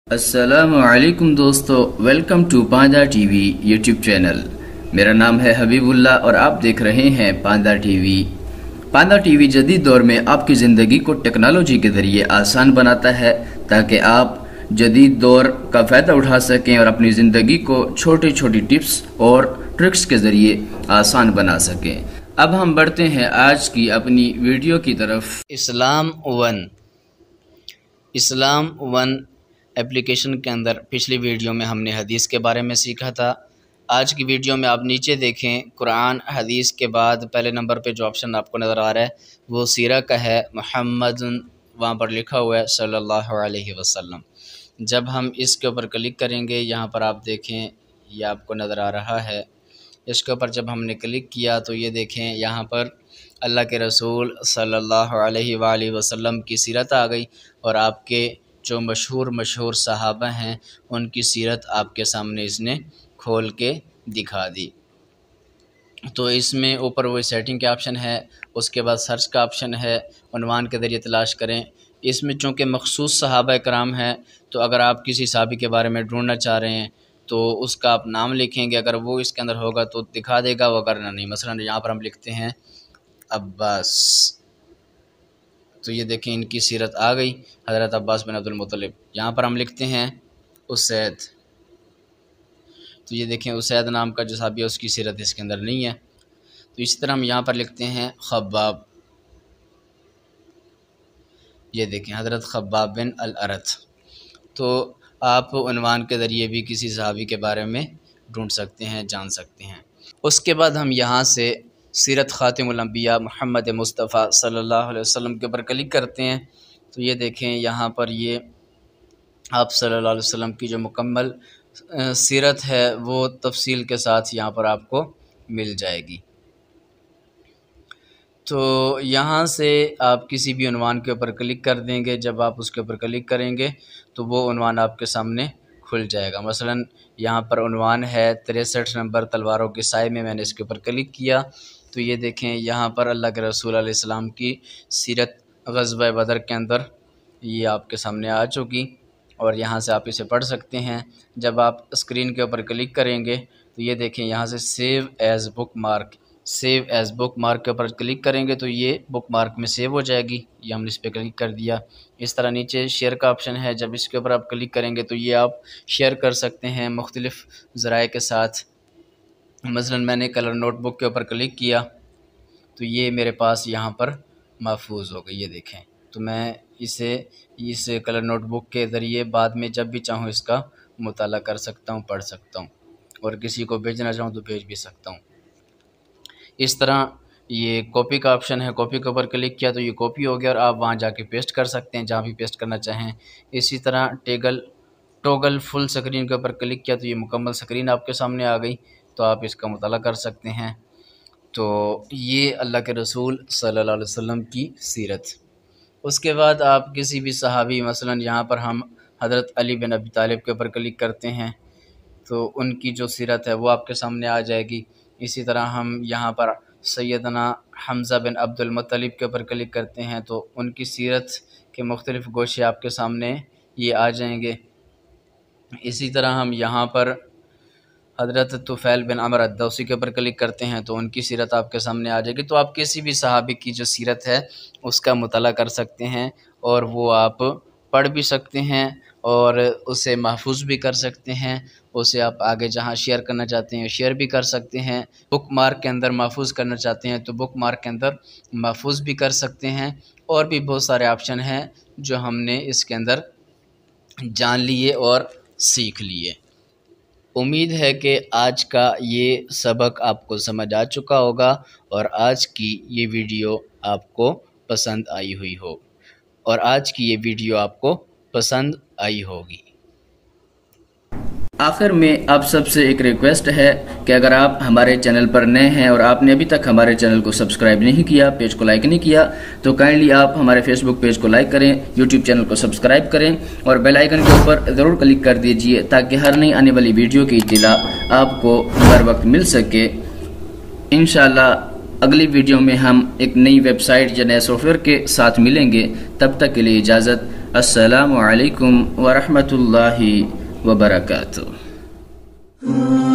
अस्सलामुअलैकुम दोस्तों, welcome to पांदा टीवी यूट्यूब चैनल। मेरा नाम है हबीबुल्लाह और आप देख रहे हैं पांदा टीवी। पांदा टीवी जदीद दौर में आपकी ज़िंदगी को टेक्नोलॉजी के ज़रिए आसान बनाता है ताकि आप जदीद दौर का फ़ायदा उठा सकें और अपनी ज़िंदगी को छोटी छोटी टिप्स और ट्रिक्स के ज़रिए आसान बना सकें। अब हम बढ़ते हैं आज की अपनी वीडियो की तरफ। इस्लाम वन एप्लीकेशन के अंदर पिछली वीडियो में हमने हदीस के बारे में सीखा था। आज की वीडियो में आप नीचे देखें, कुरान हदीस के बाद पहले नंबर पे जो ऑप्शन आपको नज़र आ रहा है वो सीरा का है। मुहम्मद वहाँ पर लिखा हुआ है सल्लल्लाहु अलैहि वसल्लम। जब हम इसके ऊपर क्लिक करेंगे, यहाँ पर आप देखें ये आपको नज़र आ रहा है। इसके ऊपर जब हमने क्लिक किया तो ये देखें यहाँ पर अल्लाह के रसूल सल्लल्लाहु अलैहि वसल्लम की सीरत आ गई और आपके जो मशहूर सहाबा हैं उनकी सीरत आपके सामने इसने खोल के दिखा दी। तो इसमें ऊपर वो सेटिंग के ऑप्शन है, उसके बाद सर्च का ऑप्शन है, उन्वान के ज़रिए तलाश करें। इसमें चूँकि मखसूस सहाबा कराम हैं तो अगर आप किसी सहाबी के बारे में ढूंढना चाह रहे हैं तो उसका आप नाम लिखेंगे, अगर वो इसके अंदर होगा तो दिखा देगा, वो अगर नहीं। मसलन यहाँ पर हम लिखते हैं अब्बास, तो ये देखें इनकी सीरत आ गई, हज़रत अब्बास बिन अब्दुल मुत्तलिब। यहाँ पर हम लिखते हैं उसैद, तो ये देखें उसैद नाम का जो सहाबी है उसकी सीरत इसके अंदर नहीं है। तो इसी तरह हम यहाँ पर लिखते हैं खब्बाब, ये देखें हज़रत खब्बाब बिन अल अरत। तो आप उन्वान के ज़रिए भी किसी सहाबी के बारे में ढूंढ सकते हैं, जान सकते हैं। उसके बाद हम यहाँ से सीरत ख़ातिमुल अंबिया मुहम्मद मुस्तफ़ा सल्लल्लाहु अलैहि वसल्लम के ऊपर क्लिक करते हैं तो ये देखें यहाँ पर ये आप सल्लल्लाहु अलैहि वसल्लम की जो मुकम्मल सीरत है वो तफसील के साथ यहाँ पर आपको मिल जाएगी। तो यहाँ से आप किसी भी उन्वान के ऊपर क्लिक कर देंगे, जब आप उसके ऊपर क्लिक करेंगे तो वो उन्वान आपके सामने खुल जाएगा। मसलन यहाँ पर उन्वान है 63 नंबर तलवारों के साए में, मैंने इसके ऊपर क्लिक किया तो ये देखें यहाँ पर अल्लाह के रसूल अलैहिस्सलाम की सीरत ग़ज़वा बदर के अंदर ये आपके सामने आ चुकी और यहाँ से आप इसे पढ़ सकते हैं। जब आप स्क्रीन के ऊपर क्लिक करेंगे तो ये देखें यहाँ से सेव एज़ बुक मार्क के ऊपर क्लिक करेंगे तो ये बुक मार्क में सेव हो जाएगी। ये हमने इस पर क्लिक कर दिया। इस तरह नीचे शेयर का ऑप्शन है, जब इसके ऊपर आप क्लिक करेंगे तो ये आप शेयर कर सकते हैं मुख्तलिफ़ ज़राए के साथ। मसलन मैंने कलर नोटबुक के ऊपर क्लिक किया तो ये मेरे पास यहाँ पर महफूज हो गई, ये देखें। तो मैं इसे इस कलर नोटबुक के ज़रिए बाद में जब भी चाहूँ इसका मुताला कर सकता हूँ, पढ़ सकता हूँ और किसी को भेजना चाहूँ तो भेज भी सकता हूँ। इस तरह ये कॉपी का ऑप्शन है, कॉपी के ऊपर क्लिक किया तो ये कॉपी हो गया और आप वहाँ जाके पेस्ट कर सकते हैं जहाँ भी पेस्ट करना चाहें। इसी तरह टॉगल फुल स्क्रीन के ऊपर क्लिक किया तो ये मुकम्मल स्क्रीन आपके सामने आ गई, तो आप इसका मुताला कर सकते हैं। तो ये अल्लाह के रसूल सल्लल्लाहु अलैहि वसल्लम की सीरत। उसके बाद आप किसी भी सहाबी, मसलन यहाँ पर हम हज़रत अली बिन अबी तालिब के ऊपर क्लिक करते हैं तो उनकी जो सीरत है वो आपके सामने आ जाएगी। इसी तरह हम यहाँ पर सैयदना हमज़ा बिन अब्दुल मुत्तलिब के ऊपर क्लिक करते हैं तो उनकी सीरत के मुख्तलिफ़ गोशे आपके सामने ये आ जाएंगे। इसी तरह हम यहाँ पर हज़रत तुफ़ैल बिन अमर अद्दौसी के ऊपर क्लिक करते हैं तो उनकी सीरत आपके सामने आ जाएगी। तो आप किसी भी सहाबी की जो सीरत है उसका मुताला कर सकते हैं और वो आप पढ़ भी सकते हैं और उसे महफूज भी कर सकते हैं। उसे आप आगे जहाँ शेयर करना चाहते हैं शेयर भी कर सकते हैं। बुक मार्क के अंदर महफूज करना चाहते हैं तो बुक मार्क के अंदर महफूज भी कर सकते हैं। और भी बहुत सारे ऑप्शन हैं जो हमने इसके अंदर जान लिए और सीख लिए। उम्मीद है कि आज का ये सबक आपको समझ आ चुका होगा और आज की ये वीडियो आपको पसंद आई हुई हो और आज की ये वीडियो आपको पसंद आई होगी। आखिर में आप सबसे एक रिक्वेस्ट है कि अगर आप हमारे चैनल पर नए हैं और आपने अभी तक हमारे चैनल को सब्सक्राइब नहीं किया, पेज को लाइक नहीं किया, तो काइंडली आप हमारे फेसबुक पेज को लाइक करें, यूट्यूब चैनल को सब्सक्राइब करें और बेल आइकन के ऊपर ज़रूर क्लिक कर दीजिए ताकि हर नई आने वाली वीडियो की इत्तला आपको हर वक्त मिल सके। इंशाअल्लाह अगली वीडियो में हम एक नई वेबसाइट या नए सॉफ्टवेयर के साथ मिलेंगे। तब तक के लिए इजाज़त। अस्सलामु अलैकुम व रहमतुल्लाहि व बरकातुहू।